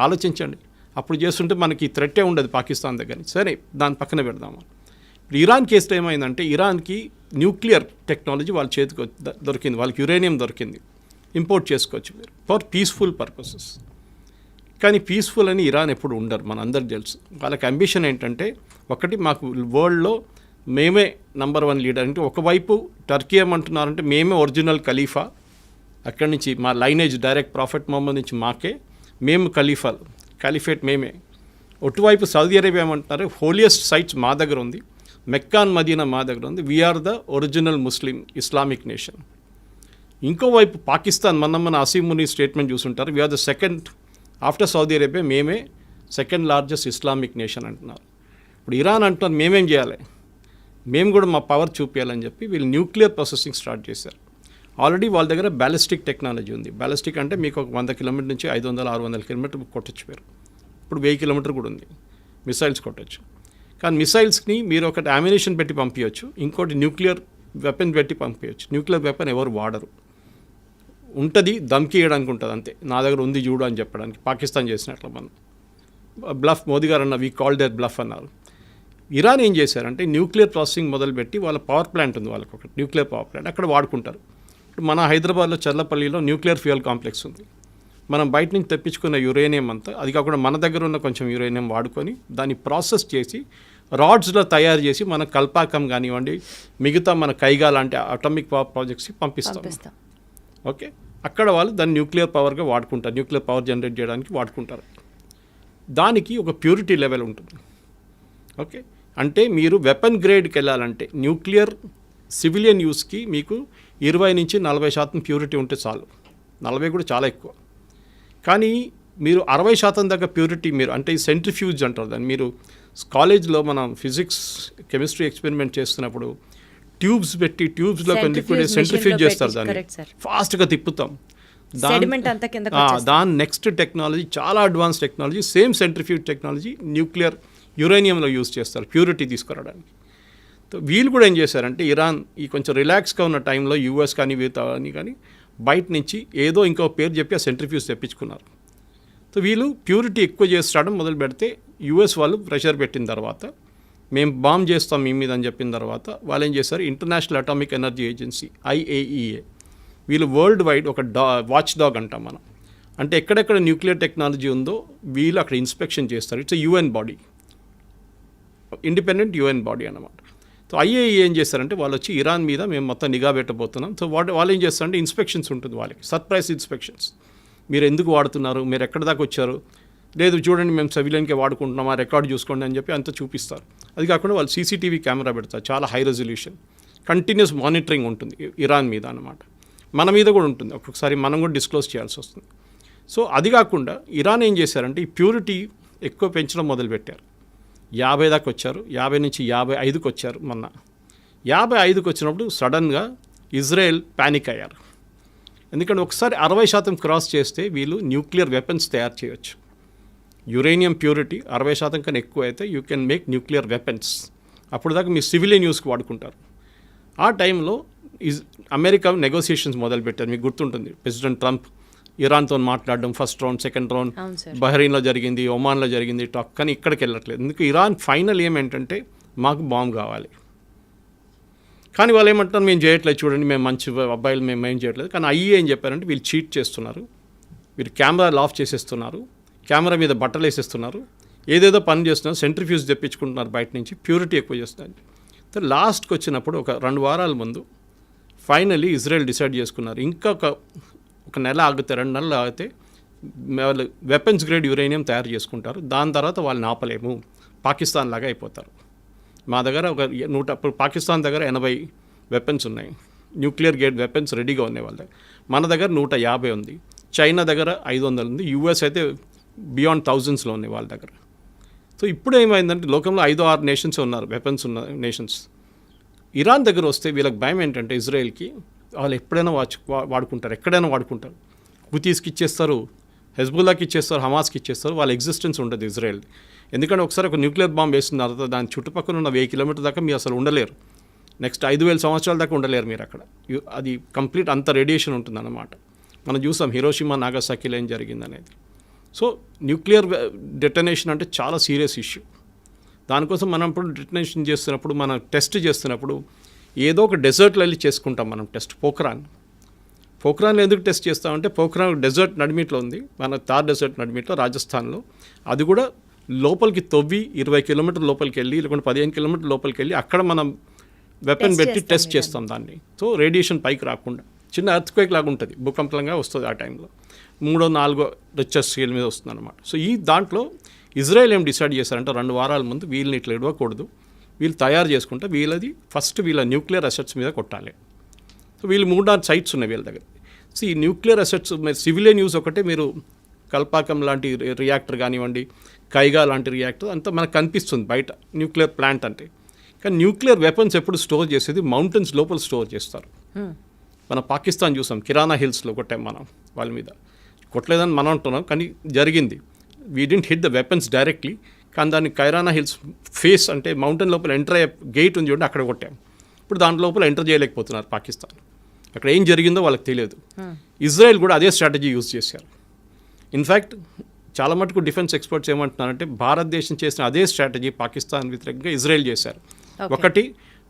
ఆలోచించండి, అప్పుడు చేస్తుంటే మనకి థ్రెట్టే ఉండదు పాకిస్తాన్ దగ్గర. సరే దాని పక్కన పెడదాము. ఇప్పుడు ఇరాన్ కేసులో ఏమైందంటే, ఇరాన్కి న్యూక్లియర్ టెక్నాలజీ వాళ్ళ చేతికి దొరికింది, వాళ్ళకి యురేనియం దొరికింది, ఇంపోర్ట్ చేసుకోవచ్చు మీరు ఫర్ పీస్ఫుల్ పర్పసెస్. కానీ పీస్ఫుల్ అని ఇరాన్ ఎప్పుడు ఉండరు, మన అందరికి తెలుసు. వాళ్ళకి అంబిషన్ ఏంటంటే, ఒకటి మాకు వరల్డ్లో మేమే నంబర్ 1 లీడర్. అంటే ఒకవైపు టర్కీ ఏమంటున్నారంటే మేమే ఒరిజినల్ ఖలీఫా, అక్కడి నుంచి మా లైనేజ్ డైరెక్ట్ ప్రాఫెట్ మొహమ్మద్ నుంచి మాకే, మేము ఖలీఫేట్ మేమే. ఒటువైపు సౌదీ అరేబియా ఏమంటున్నారు, హోలియెస్ట్ సైట్స్ మా దగ్గర ఉంది, మెక్కాన్ మదీనా మా దగ్గర ఉంది, we are the original Muslim Islamic nation. ఇంకోవైపు పాకిస్తాన్, మన అసీం ముని స్టేట్మెంట్ చూసుంటారు, we are the second after Saudi Arabia, మేమే సెకండ్ లార్జెస్ట్ ఇస్లామిక్ నేషన్ అంటున్నారు. ఇప్పుడు ఇరాన్ అంటున్నారు మేమేం చేయాలి, మేము కూడా మా పవర్ చూపించాలని చెప్పి వీళ్ళు న్యూక్లియర్ ప్రాసెసింగ్ స్టార్ట్ చేశారు. ఆల్రెడీ వాళ్ళ దగ్గర బ్యాలిస్టిక్ టెక్నాలజీ ఉంది. బ్యాలిస్టిక్ అంటే మీకు ఒక 100 కిలోమీటర్ నుంచి 500-600 కిలోమీటర్ కొట్టచ్చు మీరు. ఇప్పుడు 1000 కిలోమీటర్ కూడా ఉంది, మిసైల్స్ కొట్టచ్చు. కానీ మిసైల్స్ని మీరు ఒకటి అమ్యునిషన్ పెట్టి పంపించవచ్చు, ఇంకోటి న్యూక్లియర్ వెపన్ పెట్టి పంపించవచ్చు. న్యూక్లియర్ వెపన్ ఎవరు వాడరు, ఉంటుంది దమ్కి వేయడానికి ఉంటుంది అంతే, నా దగ్గర ఉంది చూడు అని చెప్పడానికి, పాకిస్తాన్ చేసినట్లు మనం. బ్లఫ్ మోదీ గారు అన్న వీ కాల్ దర్ బ్లఫ్ అన్నారు. ఇరాన్ ఏం చేశారంటే న్యూక్లియర్ ప్రాసెసింగ్ మొదలుపెట్టి వాళ్ళ పవర్ ప్లాంట్ ఉంది, వాళ్ళకి ఒక న్యూక్లియర్ పవర్ ప్లాంట్ అక్కడ వాడుకుంటారు. ఇప్పుడు మన హైదరాబాద్లో చర్లపల్లిలో న్యూక్లియర్ ఫ్యూయల్ కాంప్లెక్స్ ఉంది. మనం బయట నుంచి తెప్పించుకున్న యురేనియం అంతా, అది కాకుండా మన దగ్గర ఉన్న కొంచెం యురేనియం వాడుకొని దాన్ని ప్రాసెస్ చేసి రాడ్స్లో తయారు చేసి మన కల్పాకం కానివ్వండి, మిగతా మన కైగా లాంటి అటామిక్ పవర్ ప్రాజెక్ట్స్కి పంపిస్తాం. ఓకే, అక్కడ వాళ్ళు దాన్ని న్యూక్లియర్ పవర్గా వాడుకుంటారు, న్యూక్లియర్ పవర్ జనరేట్ చేయడానికి వాడుకుంటారు. దానికి ఒక ప్యూరిటీ లెవెల్ ఉంటుంది. ఓకే, అంటే మీరు వెపన్ గ్రేడ్కి వెళ్ళాలంటే న్యూక్లియర్ సివిలియన్ యూస్కి మీకు 20 నుంచి 40% ప్యూరిటీ ఉంటే చాలు. 40 కూడా చాలా ఎక్కువ. కానీ మీరు 60% దాకా ప్యూరిటీ మీరు అంటే ఈ సెంట్రిఫ్యూజ్ అంటారు దాన్ని. మీరు కాలేజ్లో మనం ఫిజిక్స్ కెమిస్ట్రీ ఎక్స్పెరిమెంట్ చేస్తున్నప్పుడు ట్యూబ్స్ పెట్టి ట్యూబ్స్లో కొన్ని లిక్విడ్ సెంట్రిఫ్యూజ్ చేస్తారు, దాన్ని ఫాస్ట్గా తిప్పుతాం. దాని నెక్స్ట్ టెక్నాలజీ చాలా advance technology, same centrifuge technology nuclear యురేనియంలో యూజ్ చేస్తారు ప్యూరిటీ తీసుకురావడానికి. వీళ్ళు కూడా ఏం చేశారంటే ఇరాన్ ఈ కొంచెం రిలాక్స్గా ఉన్న టైంలో యూఎస్ కానీ వీళ్ళని కానీ బయట నుంచి ఏదో ఇంకో పేరు చెప్పి ఆ సెంట్రిఫ్యూజ్ తెప్పించుకున్నారు. సో వీళ్ళు ప్యూరిటీ ఎక్కువ చేస్తాడం మొదలు పెడితే యూఎస్ వాళ్ళు ప్రెషర్ పెట్టిన తర్వాత మేము బాంబ్ చేస్తాం మీ మీద అని చెప్పిన తర్వాత వాళ్ళు ఏం చేశారు, international atomic energy agency IAEA వీళ్ళు వరల్డ్ వైడ్ ఒక వాచ్ డాగ్ అంటాం మనం. అంటే ఎక్కడెక్కడ న్యూక్లియర్ టెక్నాలజీ ఉందో వీళ్ళు అక్కడ ఇన్స్పెక్షన్ చేస్తారు. It's UN body, independent UN body అన్నమాట. సో IAEA ఏం చేస్తారంటే వాళ్ళు వచ్చి ఇరాన్ మీద మేము మొత్తం నిఘా పెట్టబోతున్నాం. సో వాళ్ళు ఏం చేస్తారంటే ఇన్స్పెక్షన్స్ ఉంటుంది వాళ్ళకి, సర్ప్రైజ్ ఇన్స్పెక్షన్స్. మీరు ఎందుకు వాడుతున్నారు, మీరు ఎక్కడి దాకా వచ్చారు, లేదు చూడండి మేము సివిలియన్కే వాడుకుంటున్నాం, ఆ రికార్డు చూసుకోండి అని చెప్పి అంతా చూపిస్తారు. అది కాకుండా వాళ్ళు CCTV కెమెరా పెడతారు, చాలా హై రెజల్యూషన్, కంటిన్యూస్ మానిటరింగ్ ఉంటుంది ఇరాన్ మీద అన్నమాట. మన మీద కూడా ఉంటుంది, ఒక్కొక్కసారి మనం కూడా డిస్క్లోజ్ చేయాల్సి వస్తుంది. సో అది కాకుండా ఇరాన్ ఏం చేశారంటే ఈ ప్యూరిటీ ఎక్కువ పెంచడం మొదలుపెట్టారు. 50 దాకా వచ్చారు, 50 నుంచి 55కి వచ్చారు. మొన్న 55కి వచ్చినప్పుడు సడన్గా ఇజ్రాయెల్ ప్యానిక్ అయ్యారు. ఎందుకంటే ఒకసారి 60% క్రాస్ చేస్తే వీళ్ళు న్యూక్లియర్ వెపన్స్ తయారు చేయొచ్చు. యురేనియం ప్యూరిటీ 60% కన్నా ఎక్కువ అయితే you can make nuclear weapons. అప్పుడు దాకా మీ సివిలియన్ యూస్కి వాడుకుంటారు. ఆ టైంలో అమెరికా నెగోసియేషన్స్ మొదలుపెట్టారు. మీకు గుర్తుంటుంది, ప్రెసిడెంట్ ట్రంప్ ఇరాన్తో మాట్లాడడం, ఫస్ట్ రౌండ్, సెకండ్ రౌండ్ బహ్రెయిన్లో జరిగింది, ఒమాన్లో జరిగింది టాక్, కానీ ఇక్కడికి వెళ్ళట్లేదు. ఎందుకు ఇరాన్ ఫైనల్ ఏమేంటంటే మాకు బాంబు కావాలి. కానీ వాళ్ళు ఏమంటారు, మేము చేయట్లేదు, చూడండి మేము మంచి అబ్బాయిలు, మేము ఏం చేయట్లేదు. కానీ IAEA ఏం చెప్పారంటే వీళ్ళు చీట్ చేస్తున్నారు, వీళ్ళు కెమెరాలు ఆఫ్ చేసేస్తున్నారు, కెమెరా మీద బట్టలు వేసేస్తున్నారు, ఏదేదో పని చేస్తున్నారు, సెంట్రిఫ్యూజ్ తెప్పించుకుంటున్నారు బయట నుంచి, ప్యూరిటీ ఎక్కువ చేస్తున్నారు. లాస్ట్కి వచ్చినప్పుడు ఒక 2 వారాల ముందు ఫైనల్లీ ఇజ్రాయెల్ డిసైడ్ చేసుకున్నారు, ఇంకా ఒక నెల ఆగితే 2 నెలలు ఆగితే వాళ్ళు వెపన్స్ గ్రేడ్ యురేనియం తయారు చేసుకుంటారు. దాని తర్వాత వాళ్ళని ఆపలేము, పాకిస్తాన్ లాగా అయిపోతారు. మా దగ్గర ఒక 100, పాకిస్తాన్ దగ్గర 80 వెపన్స్ ఉన్నాయి, న్యూక్లియర్ గ్రేడ్ వెపన్స్ రెడీగా ఉన్నాయి వాళ్ళ దగ్గర. మన దగ్గర 150 ఉంది, చైనా దగ్గర 500 ఉంది, US అయితే బియాండ్ థౌజండ్స్లో ఉన్నాయి వాళ్ళ దగ్గర. సో ఇప్పుడు ఏమైందంటే లోకంలో 5-6 నేషన్స్ ఉన్నారు, వెపన్స్ ఉన్న నేషన్స్. ఇరాన్ దగ్గర వస్తే వీళ్ళకి భయం ఏంటంటే ఇజ్రాయెల్కి వాళ్ళు ఎప్పుడైనా వాడుకుంటారు, ఎక్కడైనా వాడుకుంటారు. హుతీస్కి ఇచ్చేస్తారు, హెజ్బుల్లాకి ఇచ్చేస్తారు, హమాస్కి ఇచ్చేస్తారు, వాళ్ళ ఎగ్జిస్టెన్స్ ఉంటుంది ఇజ్రాయెల్. ఎందుకంటే ఒకసారి ఒక న్యూక్లియర్ బాంబ్ వేసిన తర్వాత దాని చుట్టుపక్కల ఉన్న 1000 కిలోమీటర్ దాకా మీరు అసలు ఉండలేరు. నెక్స్ట్ 5000 సంవత్సరాల దాకా ఉండలేరు మీరు అక్కడ. అది కంప్లీట్ అంత రేడియేషన్ ఉంటుందన్నమాట. మనం చూసాం హిరోషిమా నాగసాకిలో ఏం జరిగిందనేది. సో న్యూక్లియర్ డెటనేషన్ అంటే చాలా సీరియస్ ఇష్యూ. దానికోసం మనం ఇప్పుడు డెటనేషన్ చేస్తున్నప్పుడు, మనం టెస్ట్ చేస్తున్నప్పుడు ఏదో ఒక డెజర్ట్లో వెళ్ళి చేసుకుంటాం మనం టెస్ట్. పోఖ్రాన్లో ఎందుకు టెస్ట్ చేస్తామంటే పోఖ్రాన్ డెజర్ట్ నడిమిట్లో ఉంది, మన థార్ డెజర్ట్ నడిమిట్లో రాజస్థాన్లో. అది కూడా లోపలికి తవ్వి 20 కిలోమీటర్ లోపలికి వెళ్ళి, లేకుంటే 15 కిలోమీటర్ లోపలికి వెళ్ళి అక్కడ మనం వెపన్ పెట్టి టెస్ట్ చేస్తాం దాన్ని. సో రేడియేషన్ పైకి రాకుండా, చిన్న ఎర్త్క్వేక్ లాగా ఉంటుంది, భూకంపంగా వస్తుంది ఆ టైంలో, 3-4 రిక్టర్ స్కేల్ మీద వస్తుంది అనమాట. సో ఈ దాంట్లో ఇజ్రాయెల్ ఏం డిసైడ్ చేశారంటే 2 వారాల ముందు వీళ్ళని ఇట్లా ఇవ్వకూడదు, వీళ్ళు తయారు చేసుకుంటే వీళ్ళది ఫస్ట్ వీళ్ళ న్యూక్లియర్ అసెట్స్ మీద కొట్టాలి. సో వీళ్ళు 3-4 సైట్స్ ఉన్నాయి వీళ్ళ దగ్గర. సో ఈ న్యూక్లియర్ అసెట్స్ సివిలియన్ యూస్ ఒకటే, మీరు కల్పాకం లాంటి రియాక్టర్ కానివ్వండి, కైగా లాంటి రియాక్టర్ అంతా మనకు కనిపిస్తుంది బయట న్యూక్లియర్ ప్లాంట్ అంటే. కానీ న్యూక్లియర్ వెపన్స్ ఎప్పుడు స్టోర్ చేసేది మౌంటైన్స్ లోపల స్టోర్ చేస్తారు. మన పాకిస్తాన్ చూసాం, కిరాణా హిల్స్లో కొట్టాం మనం, వాళ్ళ మీద కొట్టలేదని మనం అంటున్నాం, కానీ జరిగింది. We didn't hit the weapons directly, కానీ దాన్ని కైరానా హిల్స్ ఫేస్ అంటే మౌంటైన్ లోపల ఎంటర్ అయ్యే గేట్ ఉంది చూడండి, అక్కడ కొట్టాం. ఇప్పుడు దాంట్లో లోపల ఎంటర్ చేయలేకపోతున్నారు పాకిస్తాన్. అక్కడ ఏం జరిగిందో వాళ్ళకి తెలియదు. ఇజ్రాయెల్ కూడా అదే స్ట్రాటజీ యూజ్ చేశారు. ఇన్ఫ్యాక్ట్ చాలా మటుకు డిఫెన్స్ ఎక్స్పర్ట్స్ ఏమంటున్నారంటే భారతదేశం చేసిన అదే స్ట్రాటజీ పాకిస్తాన్ వ్యతిరేకంగా ఇజ్రాయెల్ చేశారు. ఒకటి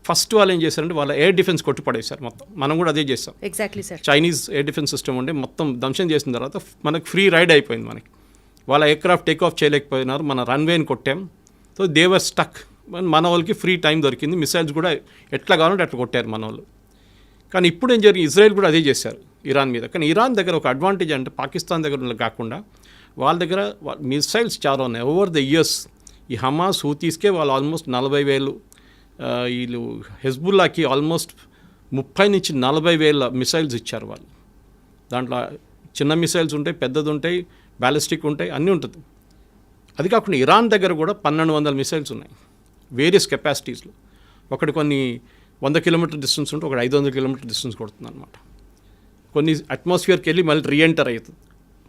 ఫస్ట్ వాళ్ళు ఏం చేశారంటే వాళ్ళ ఎయిర్ డిఫెన్స్ కొట్టి పడేశారు మొత్తం. మనం కూడా అదే చేస్తాం. Exactly sir. Chinese air defence system ఉండే మొత్తం ధ్వంసం చేసిన తర్వాత మనకు ఫ్రీ రైడ్ అయిపోయింది. మనకి వాళ్ళ ఎయిర్క్రాఫ్ట్ టేక్ ఆఫ్ చేయలేకపోయినారు, మన రన్వేని కొట్టాం. సో దేవర్ స్టక్. మన వాళ్ళకి ఫ్రీ టైం దొరికింది, మిసైల్స్ కూడా ఎట్లా కావాలంటే అట్లా కొట్టారు మన వాళ్ళు. కానీ ఇప్పుడు ఏం జరిగింది, ఇజ్రాయెల్ కూడా అదే చేశారు ఇరాన్ మీద. కానీ ఇరాన్ దగ్గర ఒక అడ్వాంటేజ్ అంటే పాకిస్తాన్ దగ్గర కాకుండా వాళ్ళ దగ్గర మిసైల్స్ చాలా ఉన్నాయి. ఓవర్ ద ఇయర్స్ ఈ హమాస్ హూతీస్కే వాళ్ళు ఆల్మోస్ట్ 40,000, వీళ్ళు హెజ్బుల్లాకి ఆల్మోస్ట్ 30 నుంచి 40,000 మిసైల్స్ ఇచ్చారు వాళ్ళు. దాంట్లో చిన్న మిసైల్స్ ఉంటాయి, పెద్దది ఉంటాయి, బ్యాలిస్టిక్ ఉంటాయి, అన్నీ ఉంటుంది. అది కాకుండా ఇరాన్ దగ్గర కూడా 1,200 మిసైల్స్ ఉన్నాయి వేరియస్ కెపాసిటీస్లో. ఒకటి కొన్ని 100 కిలోమీటర్ డిస్టెన్స్ ఉంటే ఒకటి 500 కిలోమీటర్ డిస్టెన్స్ కొడుతుంది అనమాట. కొన్ని అట్మాస్ఫియర్కి వెళ్ళి మళ్ళీ రీఎంటర్ అవుతుంది.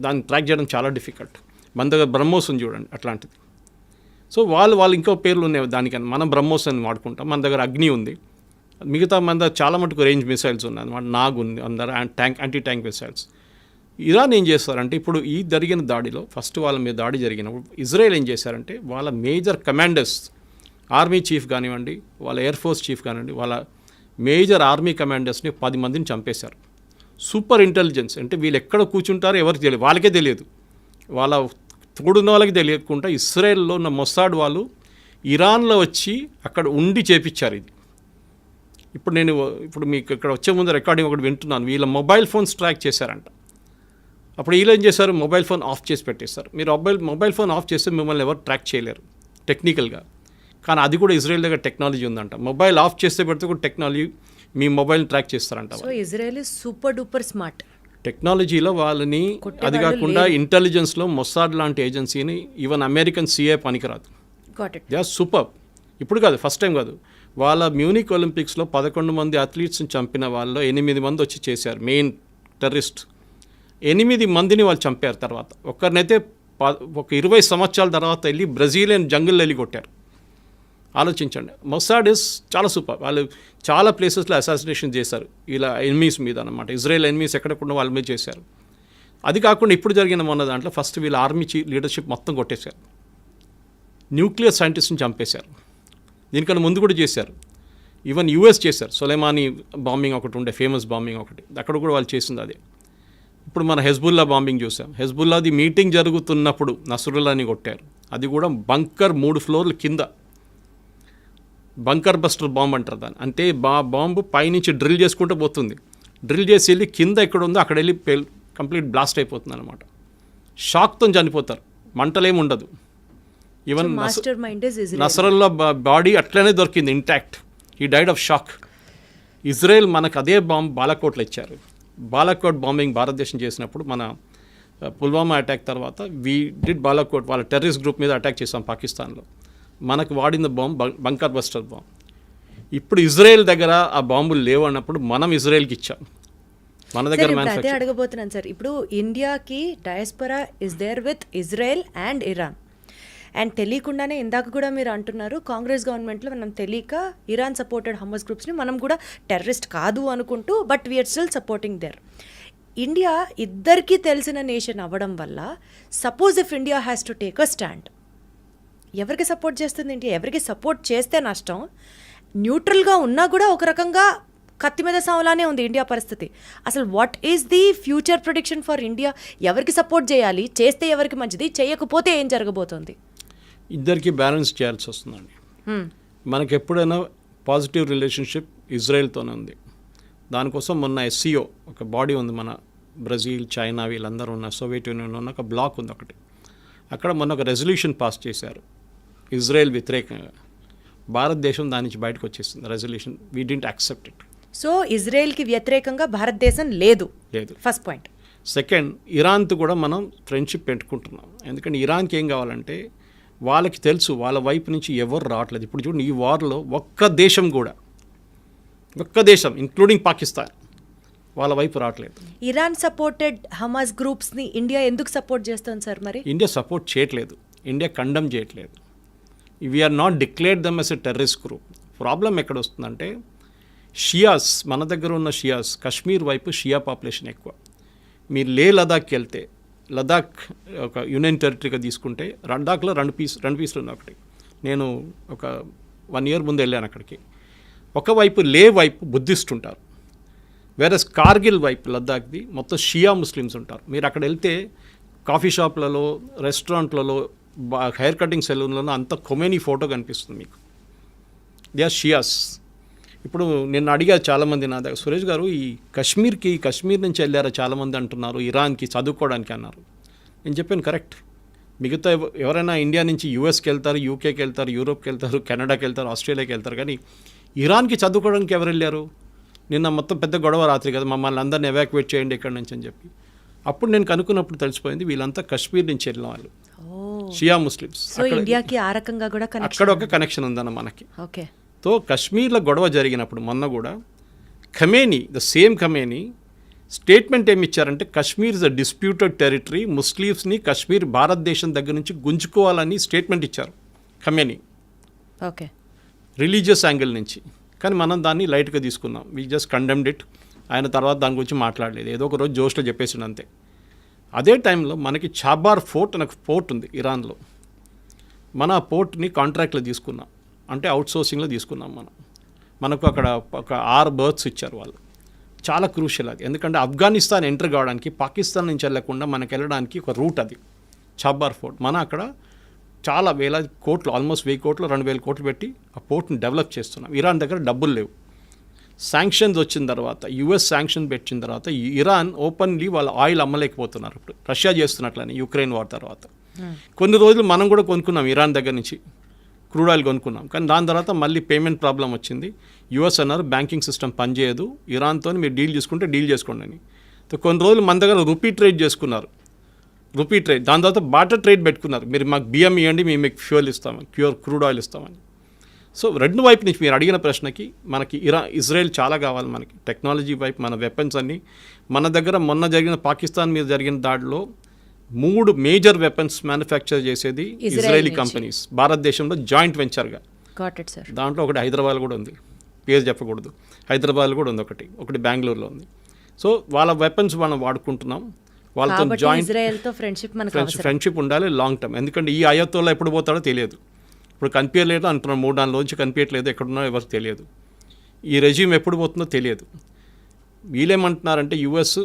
దాన్ని ట్రాక్ చేయడం చాలా డిఫికల్ట్. మన దగ్గర బ్రహ్మోస్ ఉంది చూడండి అట్లాంటిది. సో వాళ్ళు ఇంకో పేర్లు ఉన్నాయి దానికని. మనం బ్రహ్మోస్ అని వాడుకుంటాం. మన దగ్గర అగ్ని ఉంది. మిగతా మన దగ్గర చాలా మటుకు రేంజ్ మిసైల్స్ ఉన్నాయి అనమాట. నాగ్ ఉంది, అందరు యాంటీ ట్యాంక్ మిసైల్స్. ఇరాన్ ఏం చేస్తారంటే ఇప్పుడు ఈ జరిగిన దాడిలో ఫస్ట్ వాళ్ళ మీద దాడి జరిగినప్పుడు ఇజ్రాయెల్ ఏం చేశారంటే వాళ్ళ మేజర్ కమాండర్స్, ఆర్మీ చీఫ్ కానివ్వండి, వాళ్ళ ఎయిర్ ఫోర్స్ చీఫ్ కానివ్వండి, వాళ్ళ మేజర్ ఆర్మీ కమాండర్స్ని 10 మందిని చంపేశారు. సూపర్ ఇంటెలిజెన్స్ అంటే వీళ్ళు ఎక్కడ కూర్చుంటారో ఎవరికి తెలియదు, వాళ్ళకే తెలియదు. వాళ్ళ తోడున్న వాళ్ళకి తెలియకుండా ఇస్రాయెల్లో ఉన్న మొసాడ్ వాళ్ళు ఇరాన్లో వచ్చి అక్కడ ఉండి చేపించారు ఇది. ఇప్పుడు మీకు ఇక్కడ వచ్చే ముందు రికార్డింగ్ ఒకటి వింటున్నాను. వీళ్ళ మొబైల్ ఫోన్స్ ట్రాక్ చేశారంట. అప్పుడు వీళ్ళు ఏం చేశారు, మొబైల్ ఫోన్ ఆఫ్ చేసి పెట్టేస్తారు. మీరు మొబైల్ ఫోన్ ఆఫ్ చేస్తే మిమ్మల్ని ఎవరు ట్రాక్ చేయలేరు టెక్నికల్గా. కానీ అది కూడా ఇజ్రాయెల్ దగ్గర టెక్నాలజీ ఉందంట. మొబైల్ ఆఫ్ చేస్తే పెడితే కూడా టెక్నాలజీ మీ మొబైల్ని ట్రాక్ చేస్తారంట. So Israel is super duper smart టెక్నాలజీలో వాళ్ళని. అది కాకుండా ఇంటెలిజెన్స్లో మొసాడ్ లాంటి ఏజెన్సీని ఈవెన్ అమెరికన్ సిఏ పనికిరాదు. They are super. ఇప్పుడు కాదు, ఫస్ట్ టైం కాదు. వాళ్ళ మ్యూనిక్ ఒలింపిక్స్లో 11 మంది అథ్లీట్స్ని చంపిన వాళ్ళు 8 మంది వచ్చి చేశారు. మెయిన్ టెర్రరిస్ట్ 8 మందిని వాళ్ళు చంపారు. తర్వాత ఒక్కరినైతే ఒక 20 సంవత్సరాల తర్వాత వెళ్ళి బ్రెజిలియన్ జంగిల్ వెళ్ళి కొట్టారు. ఆలోచించండి. మొసాడ్ ఇస్ చాలా సూపర్. వాళ్ళు చాలా ప్లేసెస్లో అసాసినేషన్ చేశారు ఇలా ఎనిమీస్ మీద అనమాట. ఇజ్రాయెల్ ఎనిమీస్ ఎక్కడకుండా వాళ్ళ మీద చేశారు. అది కాకుండా ఇప్పుడు జరిగిన మొన్న దాంట్లో ఫస్ట్ వీళ్ళ ఆర్మీ లీడర్షిప్ మొత్తం కొట్టేశారు. న్యూక్లియర్ సైంటిస్ట్ని చంపేశారు. దీనికన్నా ముందు కూడా చేశారు. ఈవెన్ యూఎస్ చేశారు. సొలైమానీ బాంబింగ్ ఒకటి ఉండే, ఫేమస్ బాంబింగ్ ఒకటి, అక్కడ కూడా వాళ్ళు చేసింది అదే. ఇప్పుడు మన హెజ్బుల్లా బాంబింగ్ చూసాం. హెజ్బుల్లాది మీటింగ్ జరుగుతున్నప్పుడు నస్రుల్లాని కొట్టారు. అది కూడా బంకర్ 3 ఫ్లోర్ల కింద. బంకర్ బస్టర్ బాంబ్ అంటారు దాన్ని. అంటే బాంబు పైనుంచి డ్రిల్ చేసుకుంటూ పోతుంది. డ్రిల్ చేసి వెళ్ళి కింద ఎక్కడ ఉందో అక్కడ వెళ్ళి కంప్లీట్ బ్లాస్ట్ అయిపోతుంది అనమాట. షాక్తో చనిపోతారు, మంటలేమి ఉండదు. ఈవెన్ నసరుల్లా బాడీ అట్లనే దొరికింది ఇంటాక్ట్. ఈ డైడ్ ఆఫ్ షాక్. ఇజ్రాయెల్ మనకు అదే బాంబ్ బాలాకోట్లో ఇచ్చారు. బాలాకోట్ బాంబింగ్ భారతదేశం చేసినప్పుడు మన పుల్వామా అటాక్ తర్వాత వీ డిడ్ బాలాకోట్. వాళ్ళ టెర్రరిస్ట్ గ్రూప్ మీద అటాక్ చేసాం పాకిస్తాన్లో. మనకు వాడిన బాంబ్ బంకర్ బస్టర్ బాంబ్. ఇప్పుడు ఇజ్రాయెల్ దగ్గర ఆ బాంబులు లేవు అన్నప్పుడు మనం ఇజ్రాయెల్కి ఇచ్చాం. మన దగ్గర అదే అడగబోతున్నాను సార్. ఇప్పుడు ఇండియాకి diaspora is there with Israel and Iran. And తెలియకుండానే ఇందాక కూడా మీరు అంటున్నారు కాంగ్రెస్ గవర్నమెంట్లో మనం తెలియక ఇరాన్ సపోర్టెడ్ హమాస్ గ్రూప్స్ని మనం కూడా టెర్రరిస్ట్ కాదు అనుకుంటూ but we are still supporting there. India ఇద్దరికీ తెలిసిన నేషన్ అవ్వడం వల్ల suppose if India has to take a stand, ఎవరికి సపోర్ట్ చేస్తుంది ఇండియా? ఎవరికి సపోర్ట్ చేస్తే నష్టం? న్యూట్రల్గా ఉన్నా కూడా ఒక రకంగా కత్తి మీద సావలానే ఉంది ఇండియా పరిస్థితి. అసలు what is the future prediction for India? ఎవరికి సపోర్ట్ చేయాలి? చేస్తే ఎవరికి మంచిది? చేయకపోతే ఏం జరగబోతోంది? ఇద్దరికి బ్యాలెన్స్ చేయాల్సి వస్తుందండి. మనకి ఎప్పుడైనా పాజిటివ్ రిలేషన్షిప్ ఇజ్రాయెల్తోనే ఉంది. దానికోసం మొన్న SCO ఒక బాడీ ఉంది, మన బ్రెజిల్, చైనా వీళ్ళందరూ ఉన్న సోవియట్ యూనియన్లో ఉన్న ఒక బ్లాక్ ఉంది ఒకటి. అక్కడ మొన్న ఒక రెజల్యూషన్ పాస్ చేశారు ఇజ్రాయెల్ వ్యతిరేకంగా. భారతదేశం దాని నుంచి బయటకు వచ్చేసింది resolution. We didn't accept it. So ఇజ్రాయెల్కి వ్యతిరేకంగా భారతదేశం లేదు. First point. సెకండ్, ఇరాన్తో కూడా మనం ఫ్రెండ్షిప్ పెట్టుకుంటున్నాం. ఎందుకంటే ఇరాన్కి ఏం కావాలంటే వాళ్ళకి తెలుసు వాళ్ళ వైపు నుంచి ఎవరు రావట్లేదు. ఇప్పుడు చూడండి, ఈ వార్లో ఒక్క దేశం ఇంక్లూడింగ్ పాకిస్తాన్ వాళ్ళ వైపు రావట్లేదు. ఇరాన్ సపోర్టెడ్ హమాస్ గ్రూప్స్ని ఇండియా ఎందుకు సపోర్ట్ చేస్తుంది సార్? మరి ఇండియా సపోర్ట్ చేయట్లేదు, ఇండియా కండమ్ చేయట్లేదు. We are not declared them as a terrorist group. Problem ఎక్కడ వస్తుందంటే షియాస్, మన దగ్గర ఉన్న షియాస్, కశ్మీర్ వైపు షియా పాపులేషన్ ఎక్కువ. మీరు లే లదాఖ్కి వెళ్తే లదాఖ్ ఒక యూనియన్ టెరిటరీగా తీసుకుంటే లదాఖ్లో రెండు పీసులు ఉన్నాయి. ఒకటి నేను ఒక 1 year ముందు వెళ్ళాను అక్కడికి. ఒకవైపు లే వైపు బుద్ధిస్ట్ ఉంటారు, వేరే కార్గిల్ వైపు లద్దాఖ్ది మొత్తం షియా ముస్లిమ్స్ ఉంటారు. మీరు అక్కడ వెళ్తే కాఫీ షాప్లలో, రెస్టారెంట్లలో, హెయిర్ కటింగ్ సెలూన్లలో అంత ఖొమేనీ ఫోటో కనిపిస్తుంది మీకు. They are Shias. ఇప్పుడు నేను అడిగా చాలామంది నా దగ్గర, సురేష్ గారు ఈ కశ్మీర్ నుంచి వెళ్ళారా చాలామంది అంటున్నారు, ఇరాన్కి చదువుకోవడానికి అన్నారు. నేను చెప్పాను కరెక్ట్. మిగతా ఎవరైనా ఇండియా నుంచి యూఎస్కి వెళ్తారు, యూకేకి వెళ్తారు, యూరోప్కి వెళ్తారు, కెనడాకి వెళ్తారు, ఆస్ట్రేలియాకి వెళ్తారు, కానీ ఇరాన్కి చదువుకోవడానికి ఎవరు వెళ్ళారు? నిన్న మొత్తం పెద్ద గొడవ రాత్రి కదా, మమ్మల్ని అందరిని ఎవాక్యువేట్ చేయండి ఇక్కడి నుంచి అని చెప్పి. అప్పుడు నేను కనుక్కున్నప్పుడు తెలిసిపోయింది వీళ్ళంతా కశ్మీర్ నుంచి వెళ్ళిన వాళ్ళు, షియా ముస్లిమ్స్. సో ఇండియాకి ఆ రకంగా కూడా అక్కడ ఒక కనెక్షన్ ఉందన్న మనకి. ఓకే. తో కశ్మీర్లో గొడవ జరిగినప్పుడు మొన్న కూడా Khamenei, the same Khamenei statement ఏమి ఇచ్చారంటే Kashmir is a disputed territory, ముస్లిమ్స్ని కశ్మీర్ భారతదేశం దగ్గర నుంచి గుంజుకోవాలని స్టేట్మెంట్ ఇచ్చారు ఖమేనీ. ఓకే. రిలీజియస్ యాంగిల్ నుంచి. కానీ మనం దాన్ని లైట్గా తీసుకున్నాం. We just condemned it. ఆయన తర్వాత దాని గురించి మాట్లాడలేదు, ఏదో ఒక రోజు జోష్లో చెప్పేసిండు అంతే. అదే టైంలో మనకి చాబార్ ఫోర్ట్ అనే పోర్ట్ ఉంది ఇరాన్లో. మన ఆ పోర్ట్ని కాంట్రాక్ట్లో తీసుకున్నాం, అంటే అవుట్సోర్సింగ్లో తీసుకున్నాం మనకు అక్కడ ఒక 6 berths ఇచ్చారు వాళ్ళు. చాలా క్రూషియల్ అది, ఎందుకంటే ఆఫ్ఘనిస్తాన్ ఎంటర్ కావడానికి పాకిస్తాన్ నుంచి వెళ్ళకుండా మనకు వెళ్ళడానికి ఒక రూట్ అది చాబార్ ఫోర్ట్. మన అక్కడ చాలా వేల కోట్లు, ఆల్మోస్ట్ 1000 కోట్లు 2000 కోట్లు పెట్టి ఆ పోర్ట్ని డెవలప్ చేస్తున్నాం. ఇరాన్ దగ్గర డబ్బులు లేవు. శాంక్షన్స్ వచ్చిన తర్వాత, యుఎస్ శాంక్షన్ పెట్టిన తర్వాత ఇరాన్ ఓపెన్లీ వాళ్ళ ఆయిల్ అమ్మలేకపోతున్నారు. ఇప్పుడు రష్యా చేస్తున్నట్లని యుక్రెయిన్ వార్ తర్వాత కొన్ని రోజులు మనం కూడా కొనుక్కున్నాం ఇరాన్ దగ్గర నుంచి క్రూడ్ ఆయిల్ కొనుక్కున్నాం. కానీ దాని తర్వాత మళ్ళీ పేమెంట్ ప్రాబ్లం వచ్చింది. యుఎస్ అన్నారు బ్యాంకింగ్ సిస్టమ్ పనిచేయదు, ఇరాన్తో మీరు డీల్ చేసుకుంటే డీల్ చేసుకోండి అని. కొన్ని రోజులు మన దగ్గర రూపీ ట్రేడ్ చేసుకున్నారు, రూపీ ట్రేడ్. దాని తర్వాత బాటర్ ట్రేడ్ పెట్టుకున్నారు, మీరు మాకు బియ్యం ఇవ్వండి మేము మీకు ఫ్యూయల్ ఇస్తామని, క్రూడ్ ఆయిల్ ఇస్తామని. సో రెండు వైపు నుంచి మీరు అడిగిన ప్రశ్నకి మనకి ఇజ్రాయెల్ చాలా కావాలి మనకి. టెక్నాలజీ వైపు మన వెపన్స్ అన్నీ మన దగ్గర. మొన్న జరిగిన పాకిస్తాన్ మీద జరిగిన దాడిలో 3 మేజర్ వెపన్స్ మ్యానుఫ్యాక్చర్ చేసేది ఇజ్రాయలీ కంపెనీస్, భారతదేశంలో జాయింట్ వెంచర్గా. దాంట్లో ఒకటి హైదరాబాద్ కూడా ఉంది, పేరు చెప్పకూడదు, హైదరాబాద్ కూడా ఉంది ఒకటి బెంగళూరులో ఉంది. సో వాళ్ళ వెపన్స్ మనం వాడుకుంటున్నాం. వాళ్ళతో జాయింట్ ఫ్రెండ్షిప్ ఉండాలి లాంగ్ టర్మ్. ఎందుకంటే ఈ అయోత్తోలో ఎప్పుడు పోతాడో తెలియదు. ఇప్పుడు కనిపించలేదు అంటున్నాం, 3 నెలల కనిపించట్లేదు, ఎక్కడున్నారో ఎవరికి తెలియదు. ఈ రెజ్యూమ్ ఎప్పుడు పోతుందో తెలియదు. వీళ్ళేమంటున్నారంటే యుఎస్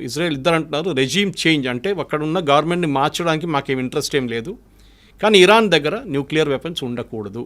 ఇజ్రాయెల్ ఇద్దరు అంటున్నారు రెజ్యూమ్ చేంజ్, అంటే అక్కడ ఉన్న గవర్నమెంట్ని మార్చడానికి మాకేం ఇంట్రెస్ట్ ఏం లేదు, కానీ ఇరాన్ దగ్గర న్యూక్లియర్ వెపన్స్ ఉండకూడదు.